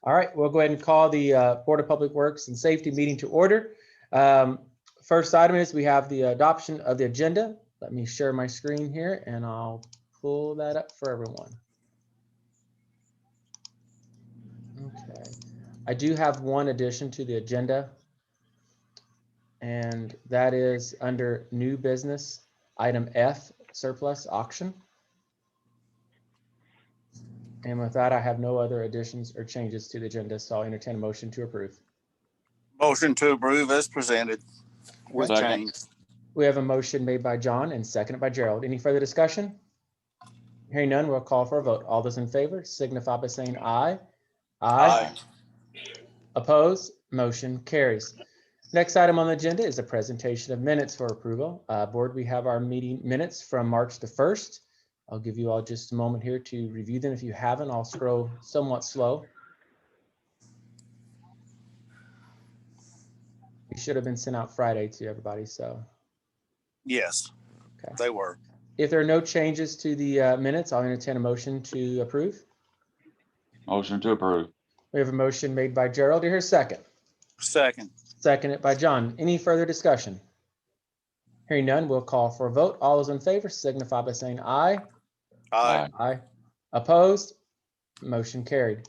All right, we'll go ahead and call the Board of Public Works and Safety meeting to order. First item is we have the adoption of the agenda. Let me share my screen here and I'll pull that up for everyone. Okay, I do have one addition to the agenda, and that is under new business, item F, surplus auction. And with that, I have no other additions or changes to the agenda, so I'll entertain a motion to approve. Motion to approve as presented with change. We have a motion made by John and seconded by Gerald. Any further discussion? Hearing none, we'll call for a vote. All those in favor signify by saying aye. Aye. Opposed? Motion carries. Next item on the agenda is a presentation of minutes for approval. Board, we have our meeting minutes from March the 1st. I'll give you all just a moment here to review them. If you haven't, I'll scroll somewhat slow. You should have been sent out Friday to everybody, so. Yes, okay. They were. If there are no changes to the minutes, I'll entertain a motion to approve. Motion to approve. We have a motion made by Gerald. Do you hear a second? Second. Seconded by John. Any further discussion? Hearing none, we'll call for a vote. All those in favor signify by saying aye. Aye. Aye. Opposed? Motion carried.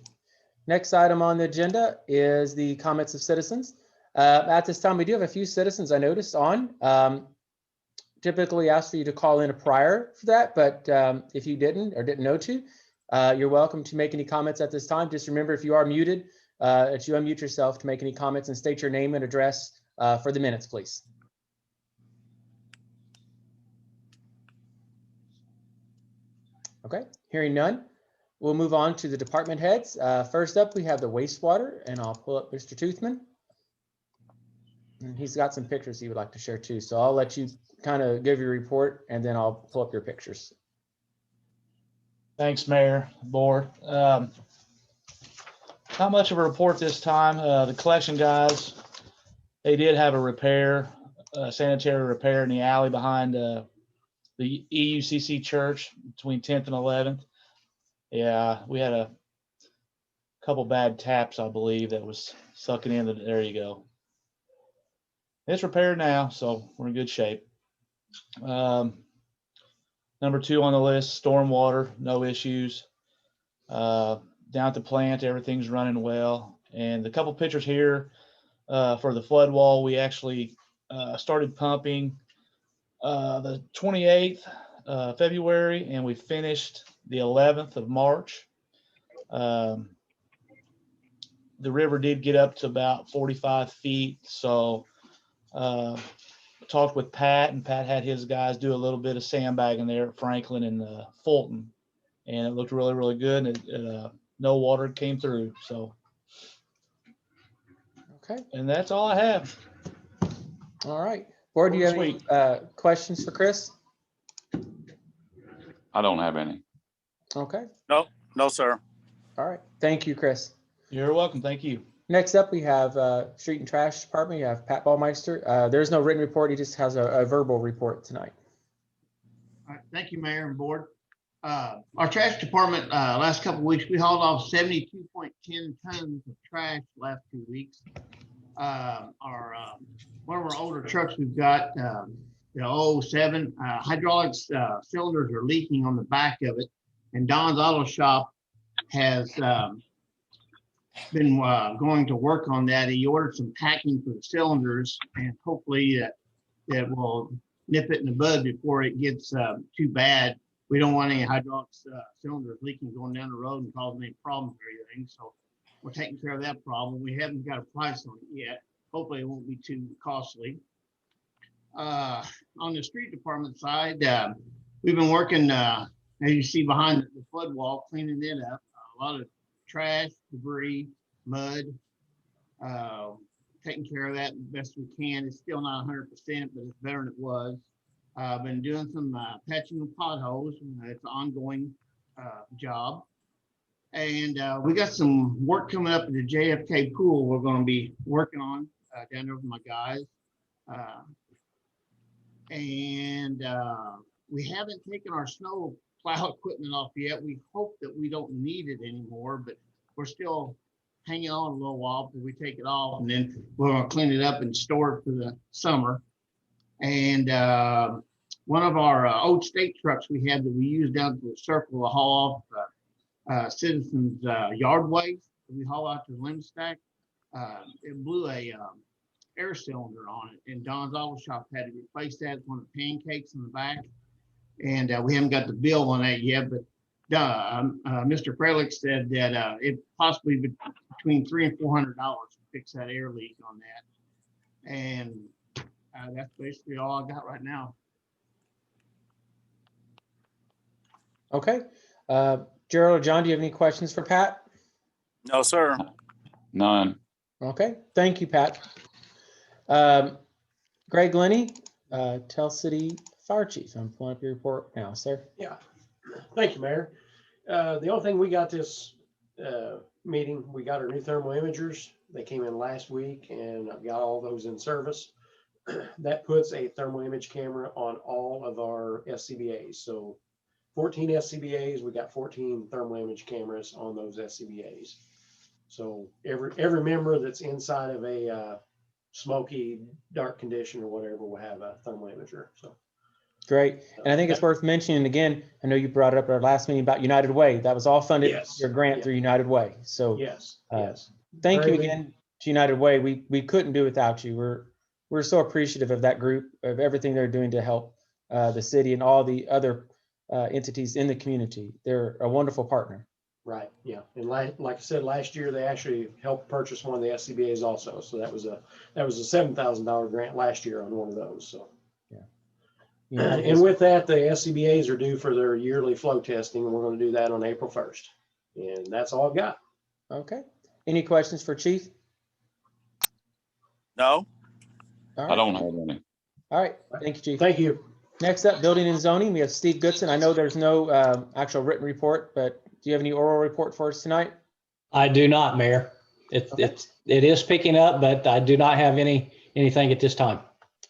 Next item on the agenda is the comments of citizens. At this time, we do have a few citizens I noticed on. Typically ask for you to call in a prior for that, but if you didn't or didn't know to, you're welcome to make any comments at this time. Just remember, if you are muted, that you unmute yourself to make any comments and state your name and address for the minutes, please. Okay, hearing none, we'll move on to the department heads. First up, we have the wastewater, and I'll pull up Mr. Toothman. And he's got some pictures he would like to share too. So I'll let you kind of give your report and then I'll pull up your pictures. Thanks, Mayor, Board. Not much of a report this time. The collection guys, they did have a repair, a sanitary repair in the alley behind the EUCC church between 10th and 11th. Yeah, we had a couple bad taps, I believe, that was sucking in. There you go. It's repaired now, so we're in good shape. Number 2 on the list, stormwater, no issues. Down at the plant, everything's running well. And the couple pictures here for the flood wall, we actually started pumping the 28th February, and we finished the 11th of March. The river did get up to about 45 feet, so talked with Pat, and Pat had his guys do a little bit of sandbagging there at Franklin and Fulton, and it looked really, really good. And no water came through. So, okay, and that's all I have. All right, Board, do you have any questions for Chris? I don't have any. Okay. No, sir. All right. Thank you, Chris. You're welcome. Thank you. Next up, we have Street and Trash Department. You have Pat Ballmeister. There's no written report. He just has a verbal report tonight. All right. Thank you, Mayor and Board. Our trash department, last couple of weeks, we hauled off 72.10 tons of trash last 2 weeks. One of our older trucks we've got, the 07 hydraulics cylinders are leaking on the back of it, and Don's Auto Shop has been going to work on that. He ordered some packing for the cylinders, and hopefully that will nip it in the bud before it gets too bad. We don't want any hydraulics cylinders leaking going down the road and causing any problems or anything. So we're taking care of that problem. We haven't got a price on it yet. Hopefully it won't be too costly. On the street department side, we've been working, as you see behind the flood wall, cleaning it up. A lot of trash, debris, mud, taking care of that the best we can. It's still not 100%, but it's better than it was. I've been doing some patching of potholes. It's an ongoing job. And we got some work coming up at the JFK pool we're going to be working on down there with my guys. We haven't taken our snow plow equipment off yet. We hope that we don't need it anymore, but we're still hang it on a little while because we take it off, and then we're gonna clean it up and store it for the summer. And one of our old state trucks we had that we used down to the circle to haul off citizens' yard waste, we haul out to the limb stack. It blew a air cylinder on it, and Don's Auto Shop had to replace that. It's one of the pancakes in the back, and we haven't got the bill on that yet. But Mr. Frelick said that it possibly between $300 and $400 to fix that air leak on that, and that's basically all I got right now. Okay. Gerald or John, do you have any questions for Pat? No, sir. None. Okay, thank you, Pat. Greg Lenny, Tell City Fire Chief. I'm pulling up your report now, sir. Yeah, thank you, Mayor. The only thing we got this meeting, we got our new thermal imagers. They came in last week and I've got all those in service. That puts a thermal image camera on all of our SCBA's. So 14 SCBA's, we got 14 thermal image cameras on those SCBA's. So every member that's inside of a smoky, dark condition or whatever will have a thermal imager. So Great. And I think it's worth mentioning again, I know you brought it up at our last meeting about United Way. That was all funded, Yes. your grant through United Way. So yes, thank you Very again to United Way. We couldn't do without you. We're so appreciative of that group, of everything they're doing to help the city and all the other entities in the community. They're a wonderful partner. right. Yeah. And like I said, last year, they actually helped purchase one of the SCBA's also. So that was a $7,000 grant last year on one of those. So. And with that, the SCBA's are due for their yearly flow testing, and we're going to do that on April 1st. And that's all I've got. Okay. Any questions for Chief? No. All I right. don't have any. All right. Thank you, Chief. Thank you. Next up, Building and Zoning. We have Steve Goodson. I know there's no actual written report, but do you have any oral report for us tonight? I do not, Mayor. It is picking up, but I do not have anything at this time.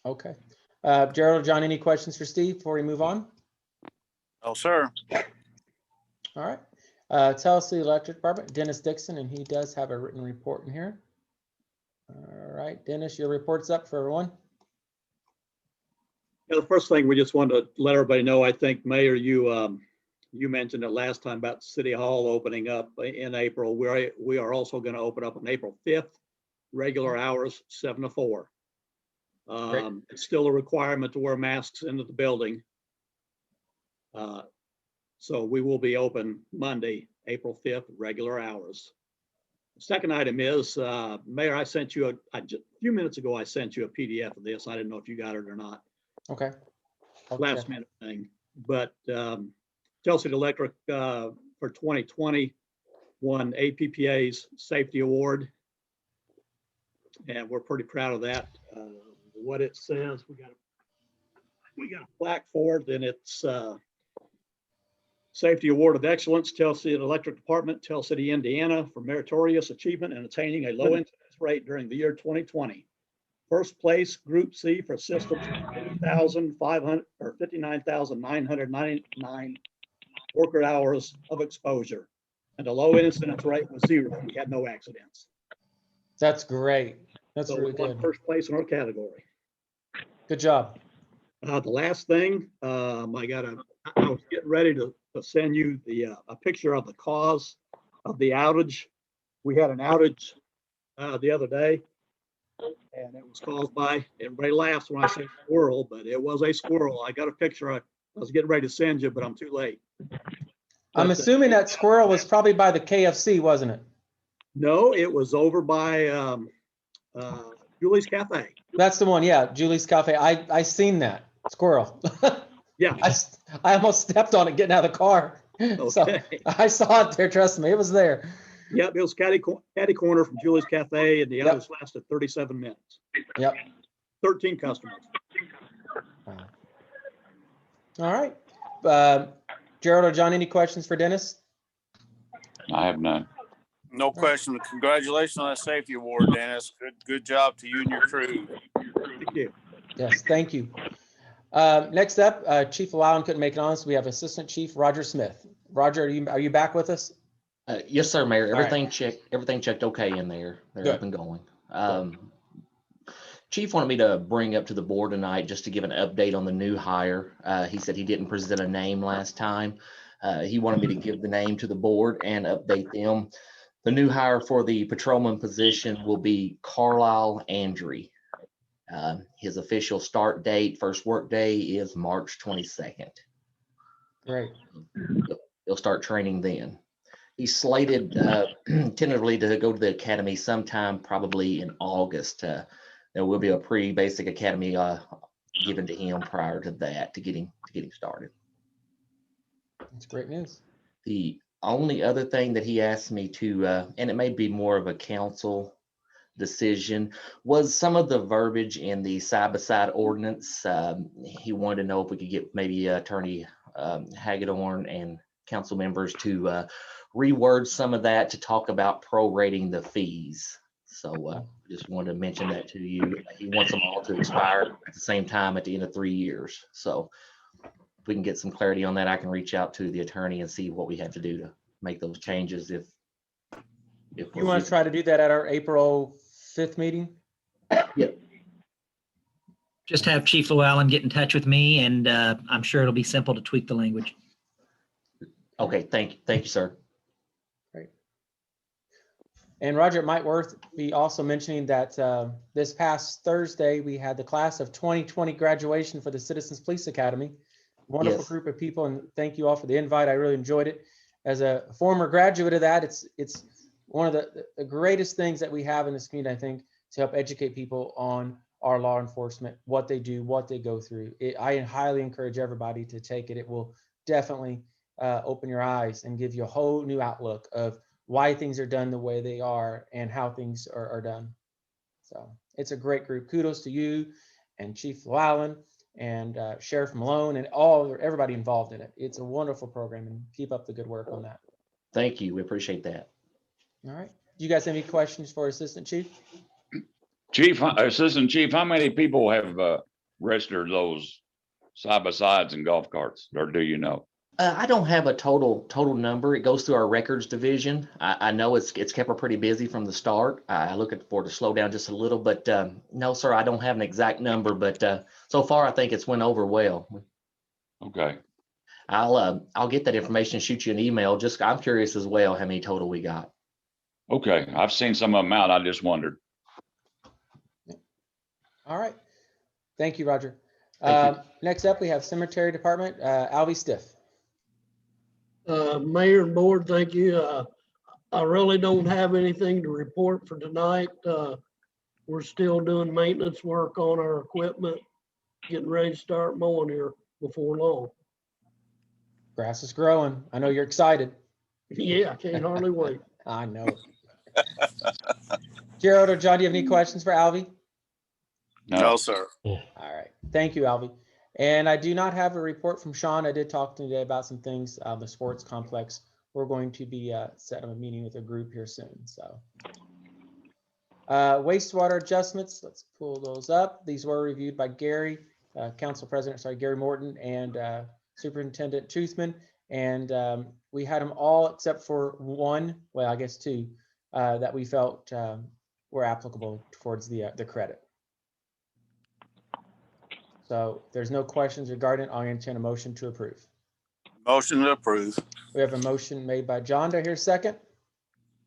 Okay. Gerald or John, any questions for Steve before we move on? No, sir. All right. Tell us the Electric Department, Dennis Dixon, and he does have a written report in here. All right, Dennis, your report's up for everyone. Yeah, the first thing we just wanted to let everybody know, I think, Mayor, you mentioned it last time about City Hall opening up in April. We are also going to open up on April 5th, regular hours, 7 to 4. It's still a requirement to wear masks into the building. So we will be open Monday, April 5th, regular hours. The second item is, Mayor, I sent you a few minutes ago, I sent you a PDF of this. I didn't know if you got it or not. Okay. Last minute thing, but Chelsea Electric for 2020 won APPA's Safety Award, and we're pretty proud of that. What it says, we got a plaque for it, and it's Safety Award of Excellence, Chelsea Electric Department, Tell City, Indiana, for meritorious achievement in attaining a low incidence rate during the year 2020. First place, Group C, for systems 59,999 worker hours of exposure, and the low incidence rate was 0. We had no accidents. That's great. That's So really we won good. first place in our category. Good job. The last thing, I was getting ready to send you a picture of the cause of the outage. We had an outage the other day, and it was caused by, everybody laughs when I say squirrel, but it was a squirrel. I got a picture I was getting ready to send you, but I'm too late. I'm assuming that squirrel was probably by the KFC, wasn't it? No, it was over by Julie's Cafe. That's the one. Yeah, Julie's Cafe. I seen that squirrel. Yeah. I almost stepped on it getting out of the car. So Okay. I saw it there. Trust me, it was there. Yep, it was catty corner from Julie's Cafe, and the Yep. others lasted 37 minutes. Yep. 13 customers. All right. Gerald or John, any questions for Dennis? I have none. No question. Congratulations on that safety award, Dennis. Good job to you and your crew. Thank you. Yes, thank you. Next up, Chief Loudon couldn't make it on, so we have Assistant Chief Roger Smith. Roger, are you back with us? Yes, sir, Mayor. All right. Everything checked okay in there. They're Good. up and going. Chief wanted me to bring up to the board tonight just to give an update on the new hire. He said he didn't present a name last time. He wanted me to give the name to the board and update them. The new hire for the patrolman position will be Carlisle Andry. His official start date, first work day, is March 22nd. Great. He'll start training then. He's slated tentatively to go to the academy sometime probably in August. There will be a pre-basic academy given to him prior to that to get him started. That's great news. The only other thing that he asked me to, and it may be more of a council decision, was some of the verbiage in the side-by-side ordinance. He wanted to know if we could get maybe Attorney Hagedorn and council members to reword some of that to talk about prorating the fees. So just wanted to mention that to you. He wants them all to expire at the same time at the end of 3 years. So if we can get some clarity on that, I can reach out to the attorney and see what we have to do to make those changes. If You want to try to do that at our April 5th meeting? Yep. Just have Chief Llewellyn get in touch with me, and I'm sure it'll be simple to tweak the language. Okay, thank you, sir. Great. And Roger, it might worth be also mentioning that this past Thursday, we had the class of 2020 graduation for the Citizens Police Academy. Wonderful Yes. group of people, and thank you all for the invite. I really enjoyed it. As a former graduate of that, it's one of the greatest things that we have in this community, I think, to help educate people on our law enforcement, what they do, what they go through. I highly encourage everybody to take it. It will definitely open your eyes and give you a whole new outlook of why things are done the way they are and how things are done. So it's a great group. Kudos to you and Chief Llewellyn and Sheriff Malone and everybody involved in it. It's a wonderful program, and keep up the good work on that. Thank you. We appreciate that. All right. Do you guys have any questions for Assistant Chief? Assistant Chief, how many people have registered those side-by-sides and golf carts, or do you know? I don't have a total number. It goes through our records division. I know it's kept her pretty busy from the start. I looking for it to slow down just a little, but no, sir, I don't have an exact number. But so far, I think it's went over well. Okay. I'll get that information, shoot you an email. Just I'm curious as well how many total we got. Okay, I've seen some of them out. I just wondered. All right. Thank you, Roger. Thank you. Next up, we have Cemetery Department, Albie Stiff. Mayor and board, thank you. I really don't have anything to report for tonight. We're still doing maintenance work on our equipment, getting ready to start mowing here before long. Grass is growing. I know you're excited. Yeah, I can't hardly wait. I know. Gerald or John, do you have any questions for Albie? No, sir. All right. Thank you, Albie. And I do not have a report from Sean. I did talk to him today about some things, the sports complex. We're going to be setting up a meeting with a group here soon. So wastewater adjustments, let's pull those up. These were reviewed by Gary, Gary Morton and Superintendent Toothman. And we had them all except for one, well, I guess two, that we felt were applicable towards the credit. So there's no questions regarding. I'll entertain a motion to approve. Motion to approve. We have a motion made by John. Do I hear a second?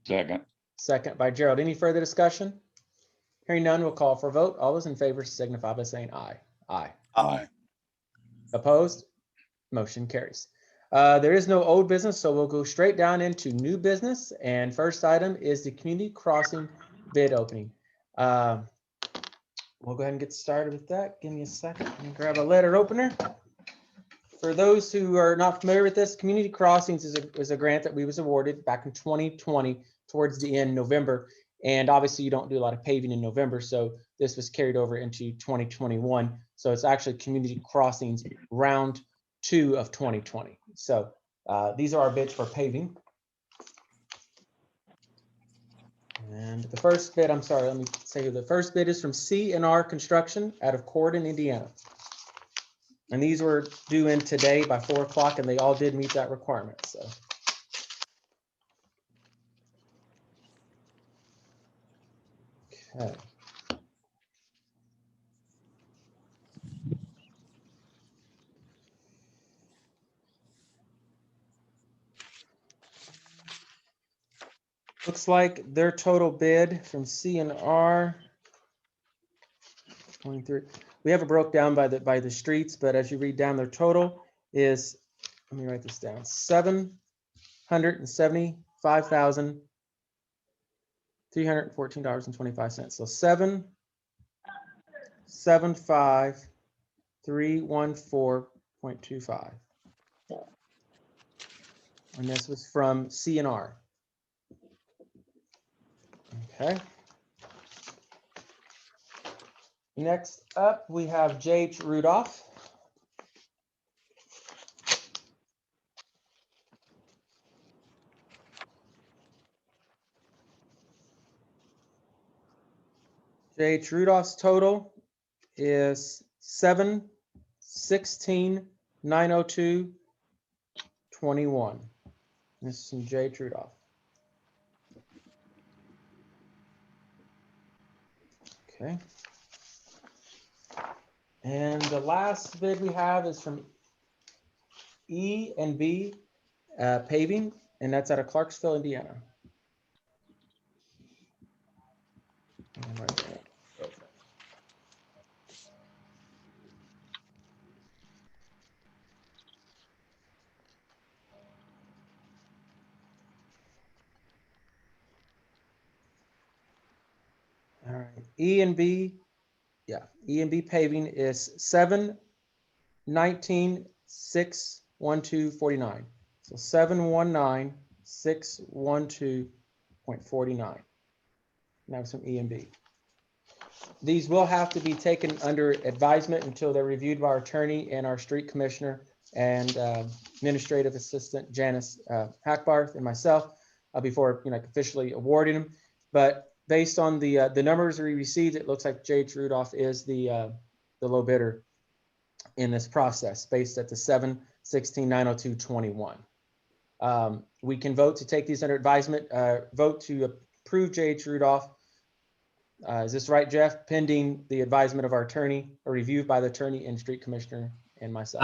Second. Second by Gerald. Any further discussion? Hearing none, we'll call for a vote. All those in favor signify by saying aye. Aye. Aye. Opposed? Motion carries. There is no old business, so we'll go straight down into new business. And first item is the community crossing bid opening. We'll go ahead and get started with that. Give me a second. Let me grab a letter opener. For those who are not familiar with this, Community Crossings is a grant that we was awarded back in 2020 towards the end November. And obviously you don't do a lot of paving in November, so this was carried over into 2021. So it's actually Community Crossings round 2 of 2020. So these are our bids for paving. And the first bid, I'm sorry, let me say the first bid is from C&R Construction out of Corydon, Indiana. And these were due in today by 4 o'clock, and they all did meet that requirement. So Okay. Looks like their total bid from CNR 23. We have it broke down by the streets, but as you read down, their total is, let me write this down, $775,314.25. So 775,314.25. And this was from CNR. Okay. Next up, we have J.H. Rudolph. J.H. Rudolph's total is 716,902.21. This is from J.H. Rudolph. Okay. And the last bid we have is from E&B Paving, and that's out of Clarksville, Indiana. All right, E&B, yeah, E&B Paving is 719,612.49. So 719,612.49. That was from E&B. These will have to be taken under advisement until they're reviewed by our attorney and our street commissioner and administrative assistant Janice Hackbarth and myself before officially awarding them. But based on the numbers we received, it looks like J.H. Rudolph is the low bidder in this process, based at the 716,902.21. We can vote to take these under advisement. Vote to approve J.H. Rudolph. Is this right, Jeff? Pending the advisement of our attorney, or reviewed by the attorney and street commissioner and myself.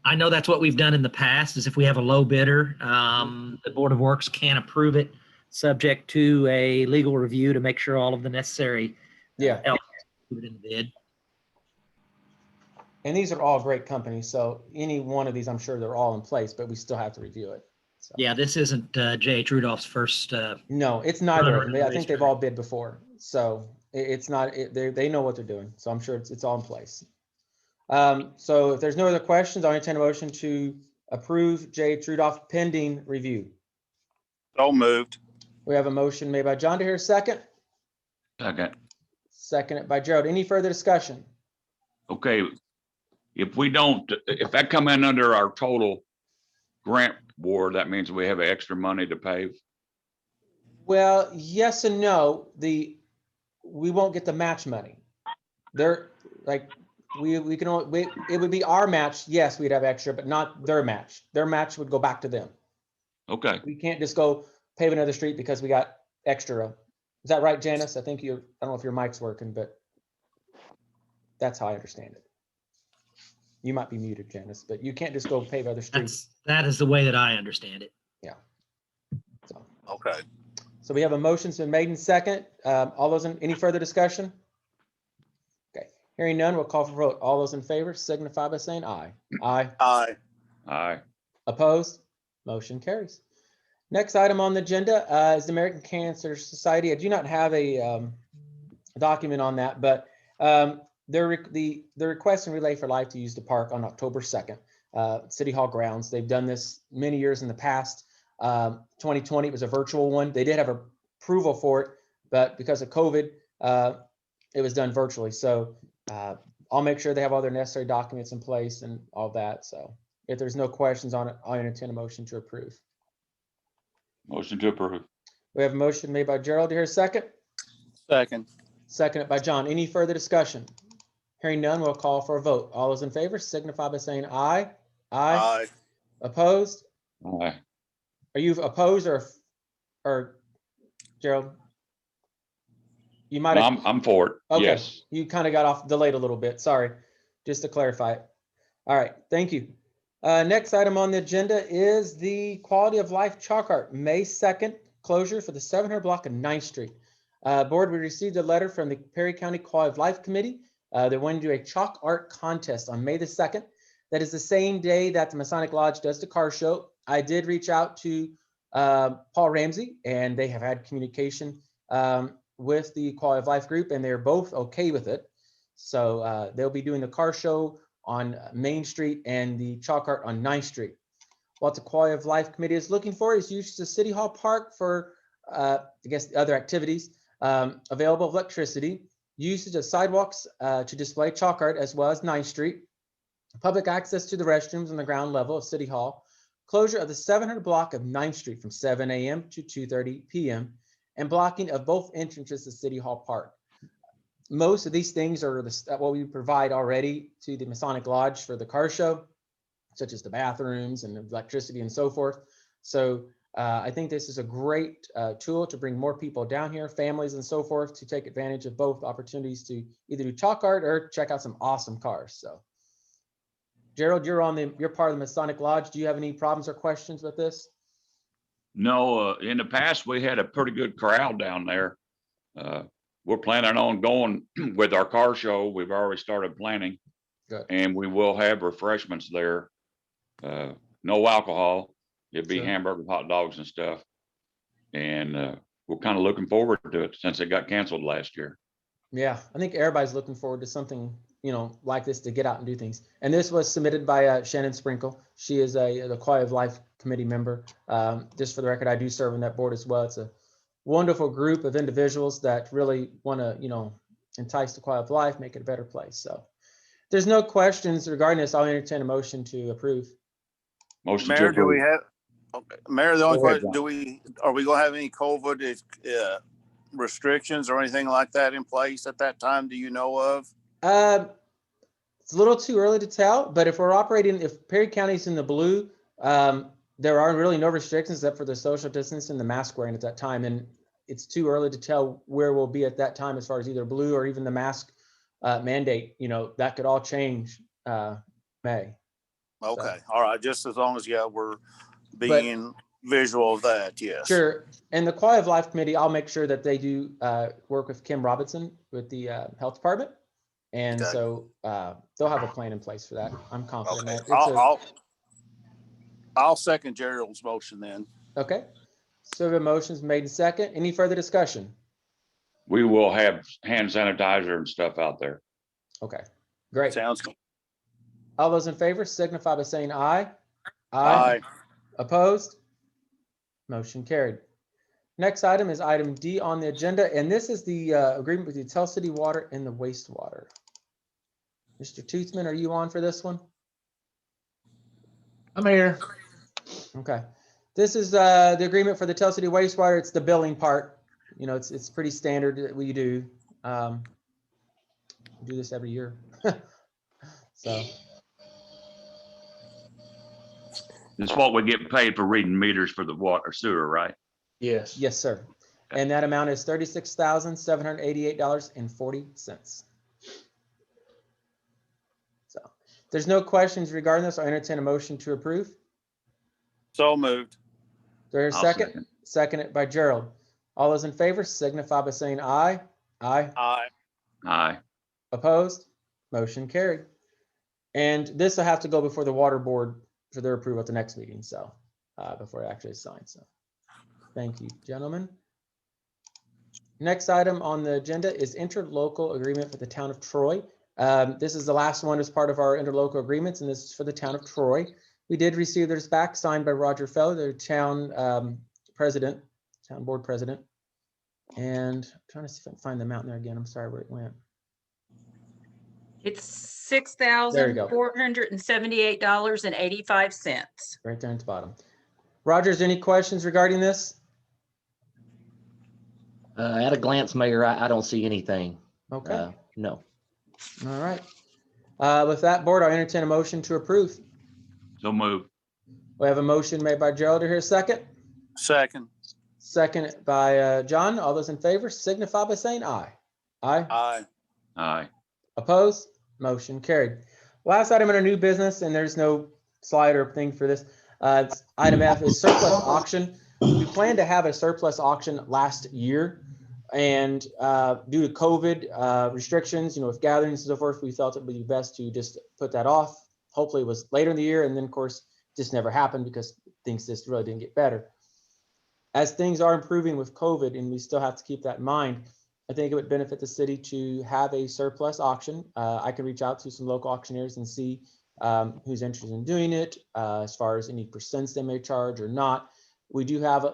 I know that's what we've done in the past, is if we have a low bidder, the Board of Works can approve it, subject to a legal review to make sure all of the necessary elements are included in the bid. And these are all great companies, so any one of these, I'm sure they're all in place, but we still have to review it. So. Yeah, this isn't J.H. Rudolph's first. No, it's neither of them. I think they've all bid before, so it's not. They know what they're doing, so I'm sure it's all in place. So if there's no other questions, I'll entertain a motion to approve J.H. Rudolph pending review. So moved. We have a motion made by John to hear a second. Second. Seconded by Gerald. Any further discussion? Okay. If that come in under our total grant board, that means we have extra money to pave. Well, yes and no. We won't get the match money. They're like, we can only, it would be our match. Yes, we'd have extra, but not their match. Their match would go back to them. Okay. We can't just go pave another street because we got extra. Is that right, Janice? I don't know if your mic's working, but that's how I understand it. You might be muted, Janice, but you can't just go pave other streets. That is the way that I understand it. Yeah. So. Okay. So we have a motion been made in second. All those any further discussion? Okay. Hearing none, we'll call for vote. All those in favor signify by saying aye. Aye. Aye. Aye. Opposed? Motion carries. Next item on the agenda is the American Cancer Society. I do not have a document on that, but the request and Relay for Life to use the park on October 2nd, City Hall grounds. They've done this many years in the past. 2020 it was a virtual one. They did have approval for it, but because of COVID, it was done virtually. So I'll make sure they have all their necessary documents in place and all that. So if there's no questions on it, I'll entertain a motion to approve. Motion to approve. We have a motion made by Gerald. Do you hear a second? Second. Seconded by John. Any further discussion? Hearing none, we'll call for a vote. All those in favor signify by saying aye. Aye. Aye. Opposed? Aye. Are you opposed or Gerald? You might No, have. I'm for it. Okay. Yes. You kind of got off delayed a little bit. Sorry. Just to clarify it. All right. Thank you. Next item on the agenda is the quality of life chalk art, May 2nd closure for the 700 block of 9th Street. Board, we received a letter from the Perry County Quality of Life Committee. They want to do a chalk art contest on May the 2nd. That is the same day that the Masonic Lodge does the car show. I did reach out to Paul Ramsey, and they have had communication with the Quality of Life group, and they're both okay with it. So they'll be doing the car show on Main Street and the chalk art on 9th Street. What the Quality of Life Committee is looking for is use of City Hall Park for, I guess, the other activities, available electricity, usage of sidewalks to display chalk art, as well as 9th Street, public access to the restrooms on the ground level of City Hall, closure of the 700 block of 9th Street from 7 a.m. to 2:30 p.m., and blocking of both entrances to City Hall Park. Most of these things are what we provide already to the Masonic Lodge for the car show, such as the bathrooms and the electricity and so forth. So I think this is a great tool to bring more people down here, families and so forth, to take advantage of both opportunities to either do chalk art or check out some awesome cars. So Gerald, you're part of the Masonic Lodge. Do you have any problems or questions with this? No, in the past, we had a pretty good crowd down there. We're planning on going with our car show. We've already started planning. Good. And we will have refreshments there. No alcohol. It'll be Sure. hamburger, hot dogs and stuff. And we're kind of looking forward to it since it got canceled last year. Yeah, I think everybody's looking forward to something, like this, to get out and do things. And this was submitted by Shannon Sprinkle. She is the Quality of Life Committee member. Just for the record, I do serve on that board as well. It's a wonderful group of individuals that really want to, entice the quality of life, make it a better place. So if there's no questions regarding this, I'll entertain a motion to approve. Motion to Mayor, do we approve. have, Mayor, the only Go ahead, question, are we gonna have any COVID restrictions or anything like that in place at that time? Do you know of? It's a little too early to tell, but if Perry County's in the blue, there are really no restrictions except for the social distance and the mask wearing at that time. And it's too early to tell where we'll be at that time as far as either blue or even the mask mandate. That could all change May. Okay, So. all right, just as long as, we're being visual of that, yes. Sure. And the Quality of Life Committee, I'll make sure that they do work with Kim Robinson with the health department. And Okay. so they'll have a plan in place for that. I'm confident Okay, that. I'll second Gerald's motion then. Okay. So the motion's made in second. Any further discussion? We will have hand sanitizer and stuff out there. Okay, great. Sounds good. All those in favor signify by saying aye. Aye. Opposed? Motion carried. Next item is item D on the agenda, and this is the agreement with the Tell City Water and the Wastewater. Mr. Toothman, are you on for this one? I'm here. Okay. This is the agreement for the Tell City Wastewater. It's the billing part. It's pretty standard that we do. We do this every year. So. This is what we get paid for reading meters for the water sewer, right? Yes. Yes, sir. And that amount is $36,788.40. So if there's no questions regarding this, I'll entertain a motion to approve. So moved. There's a I'll second. Seconded by Gerald. All those in favor signify by saying aye. Aye. Aye. Aye. Opposed? Motion carried. And this will have to go before the water board for their approval at the next meeting. So before it actually is signed. So thank you, gentlemen. Next item on the agenda is interlocal agreement for the town of Troy. This is the last one as part of our interlocal agreements, and this is for the town of Troy. We did receive this back signed by Roger Feller, the town town board president. And I'm trying to see if I can find the amount there again. I'm sorry where it went. It's There you go. $6,478.85. Right there at the bottom. Rogers, any questions regarding this? At a glance, Mayor, I don't see anything. Okay. No. All right. With that, board, I'll entertain a motion to approve. So move. We have a motion made by Gerald. Here, second. Second. Second by John. All those in favor signify by saying aye. Aye. Aye. Aye. Opposed? Motion carried. Last item under new business, and there's no slide or thing for this. It's item F is surplus auction. We planned to have a surplus auction last year, and due to COVID restrictions, with gatherings and so forth, we felt it would be best to just put that off. Hopefully it was later in the year, and then of course, just never happened because things just really didn't get better. As things are improving with COVID, and we still have to keep that in mind, I think it would benefit the city to have a surplus auction. I can reach out to some local auctioneers and see who's interested in doing it, as far as any percents they may charge or not. We do have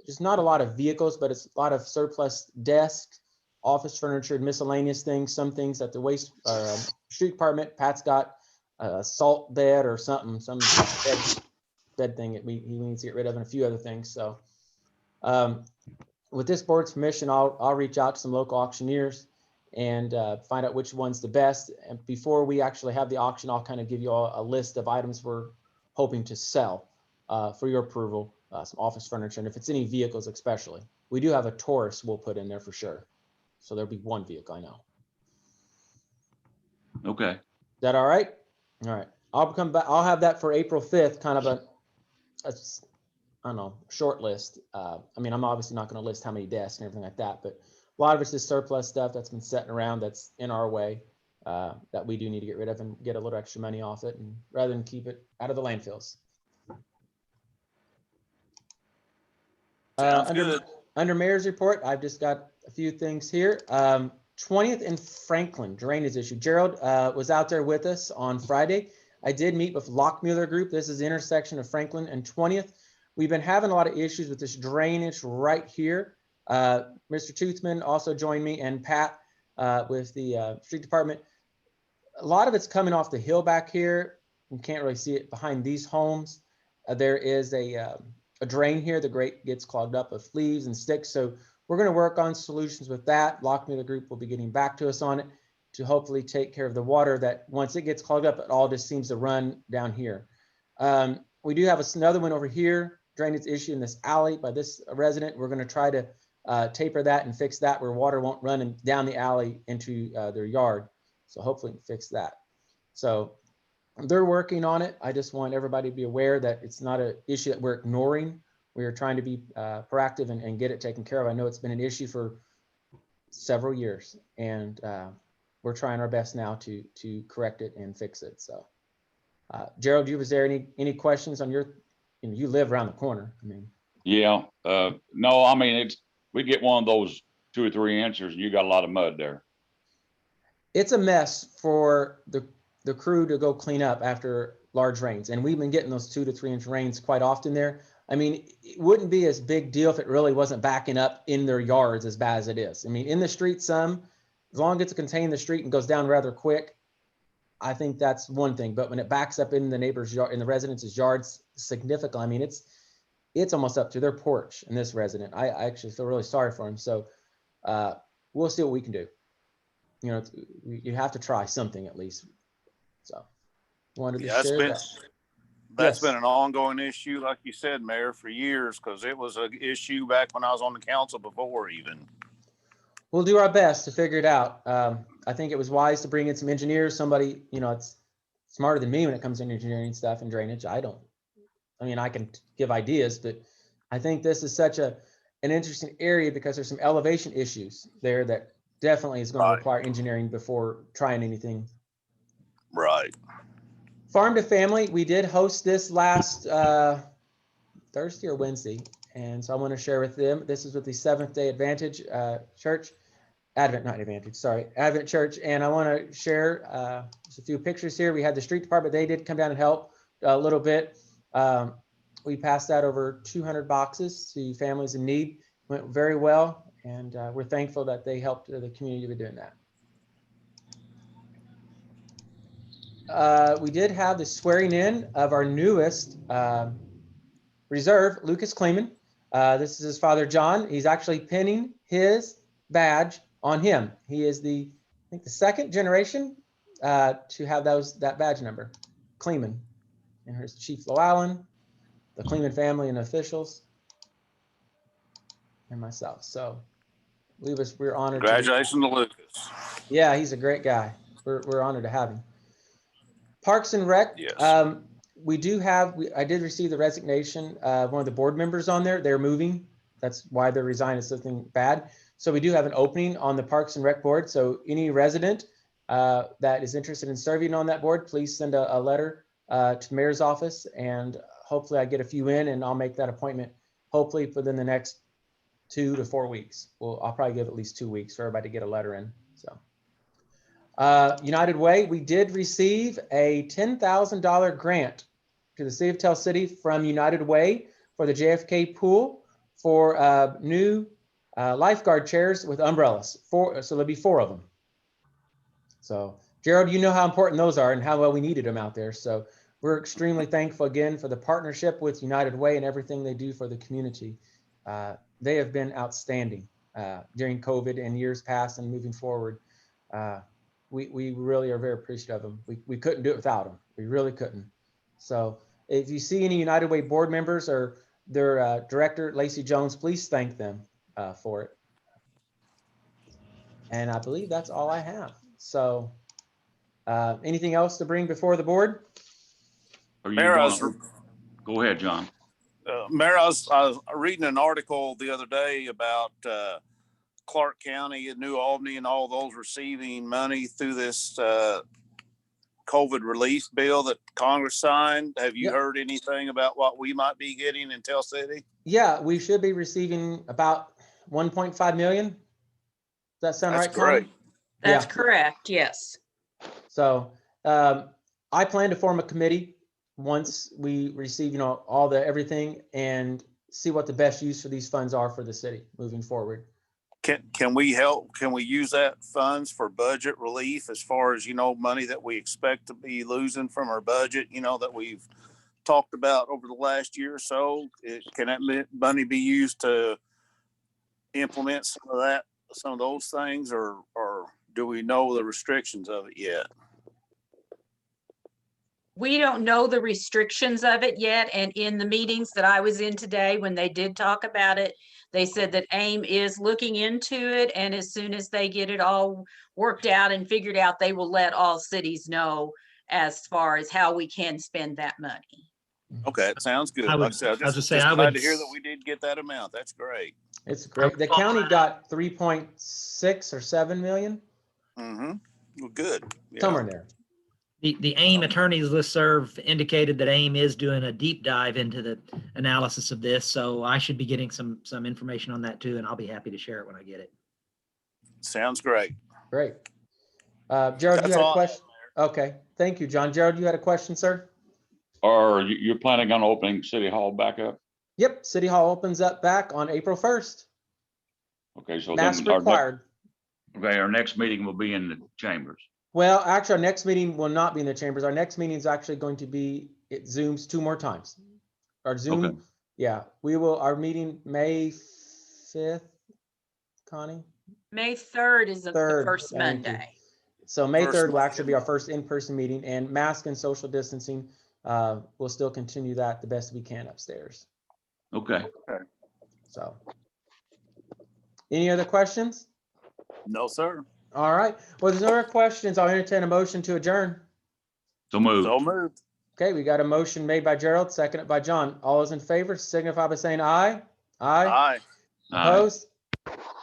just not a lot of vehicles, but it's a lot of surplus desks, office furniture, miscellaneous things, some things at the street department. Pat's got a salt bed or something, some bed thing that he needs to get rid of, and a few other things. So with this board's permission, I'll reach out to some local auctioneers and find out which one's the best. And before we actually have the auction, I'll kind of give you all a list of items we're hoping to sell for your approval, some office furniture, and if it's any vehicles especially. We do have a Taurus we'll put in there for sure. So there'll be one vehicle, I know. Okay. Is that all right? All right. I'll come back. I'll have that for April 5th, kind of I don't know, short list. I mean, I'm obviously not going to list how many desks and everything like that, but a lot of it's just surplus stuff that's been sitting around that's in our way that we do need to get rid of and get a little extra money off it, and rather than keep it out of the landfills. Sounds good. Under mayor's report, I've just got a few things here. 20th and Franklin drainage issue. Gerald was out there with us on Friday. I did meet with Lockmuller Group. This is the intersection of Franklin and 20th. We've been having a lot of issues with this drainage right here. Mr. Toothman also joined me, and Pat with the street department. A lot of it's coming off the hill back here. You can't really see it behind these homes. There is a drain here. The grate gets clogged up with leaves and sticks. So we're going to work on solutions with that. Lockmuller Group will be getting back to us on it to hopefully take care of the water that once it gets clogged up, it all just seems to run down here. We do have another one over here, drainage issue in this alley by this resident. We're going to try to taper that and fix that where water won't run down the alley into their yard. So hopefully we can fix that. So they're working on it. I just want everybody to be aware that it's not an issue that we're ignoring. We are trying to be proactive and get it taken care of. I know it's been an issue for several years, and we're trying our best now to correct it and fix it. So Gerald, was there any questions on your, you live around the corner. I mean. Yeah. No, I mean, we get one of those 2 or 3 inches and you got a lot of mud there. It's a mess for the crew to go clean up after large rains. And we've been getting those 2 to 3 inch rains quite often there. I mean, it wouldn't be as big deal if it really wasn't backing up in their yards as bad as it is. I mean, in the street, as long as it's contained the street and goes down rather quick, I think that's one thing. But when it backs up in the neighbor's yard, in the residents' yards, significantly, I mean, it's almost up to their porch in this resident. I actually feel really sorry for him. So we'll see what we can do. You have to try something at least. So wanted to share that. That's been an ongoing issue, like you said, Mayor, for years, because it was an issue back when I was on the council before even. We'll do our best to figure it out. I think it was wise to bring in some engineers, somebody, it's smarter than me when it comes to engineering stuff and drainage. I can give ideas, but I think this is such an interesting area because there's some elevation issues there that definitely is going to require engineering before trying anything. Right. Farm to Family, we did host this last Thursday or Wednesday, and so I want to share with them. This is with the Seventh-day Advent Church, Advent Church, and I want to share just a few pictures here. We had the street department; they did come down and help a little bit. We passed out over 200 boxes to families in need. Went very well, and we're thankful that they helped the community with doing that. We did have the swearing in of our newest reserve, Lucas Kleeman. This is his father, John. He's actually pinning his badge on him. He is the second generation to have that badge number, Kleeman. And here's Chief Llewellyn, the Kleeman family and officials, and myself. So We're honored. Congratulations to Lucas. Yeah, he's a great guy. We're honored to have him. Parks and Rec. Yes. We do have. I did receive the resignation of one of the board members on there. They're moving. That's why they're resigning. It's something bad. So we do have an opening on the Parks and Rec board. So any resident that is interested in serving on that board, please send a letter to the mayor's office, and hopefully I get a few in, and I'll make that appointment hopefully within the next 2 to 4 weeks. I'll probably give at least 2 weeks for everybody to get a letter in. So United Way, we did receive a $10,000 grant to the city of Tell City from United Way for the JFK pool for new lifeguard chairs with umbrellas. So there'll be 4 of them. So Gerald, you know how important those are and how well we needed them out there. So we're extremely thankful again for the partnership with United Way and everything they do for the community. They have been outstanding during COVID and years past and moving forward. We really are very appreciative of them. We couldn't do it without them. We really couldn't. So if you see any United Way board members or their director, Lacey Jones, please thank them for it. And I believe that's all I have. So anything else to bring before the board? Mayor, Go ahead, John. Mayor, I was reading an article the other day about Clark County and New Albany and all those receiving money through this COVID relief bill that Congress signed. Have you heard anything about what we might be getting in Tell City? Yeah, we should be receiving about 1.5 million. Does that sound right, Connie? Great. That's correct, yes. So I plan to form a committee once we receive, all the everything and see what the best use for these funds are for the city moving forward. Can we help? Can we use that funds for budget relief as far as, money that we expect to be losing from our budget, that we've talked about over the last year or so? Can that money be used to implement some of those things, or do we know the restrictions of it yet? We don't know the restrictions of it yet. And in the meetings that I was in today, when they did talk about it, they said that AIM is looking into it. And as soon as they get it all worked out and figured out, they will let all cities know as far as how we can spend that money. Okay, it sounds good. I would- Like I said, I was just just saying, I glad would to hear that we did get that amount. That's great. It's great. The county got 3.6 or 7 million. Mm-hmm. Well, good. Yeah. Somewhere in there. The AIM attorneys listserv indicated that AIM is doing a deep dive into the analysis of this. So I should be getting some information on that too, and I'll be happy to share it when I get it. Sounds great. Great. Gerald, you had a question? Okay. Thank you, John. Gerald, you had a question, sir? Or you're planning on opening City Hall back up? Yep. City Hall opens up back on April 1st. Okay, so Mask then required. our next meeting will be in the chambers. Well, actually, our next meeting will not be in the chambers. Our next meeting is actually going to be, it Zooms 2 more times. Our Zoom, Okay. Yeah, we will, our meeting May 5th, Connie? May 3rd is the 3rd, first thank you. Monday. So May First 3rd will Monday. actually be our first in-person meeting, and mask and social distancing, we'll still continue that the best we can upstairs. Okay. So, any other questions? No, sir. All right. Well, there's no other questions. I'll entertain a motion to adjourn. So moved. So moved. Okay, we got a motion made by Gerald, seconded by John. All those in favor signify by saying aye. Aye. Opposed?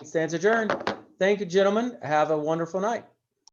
It stands adjourned. Thank you, gentlemen. Have a wonderful night.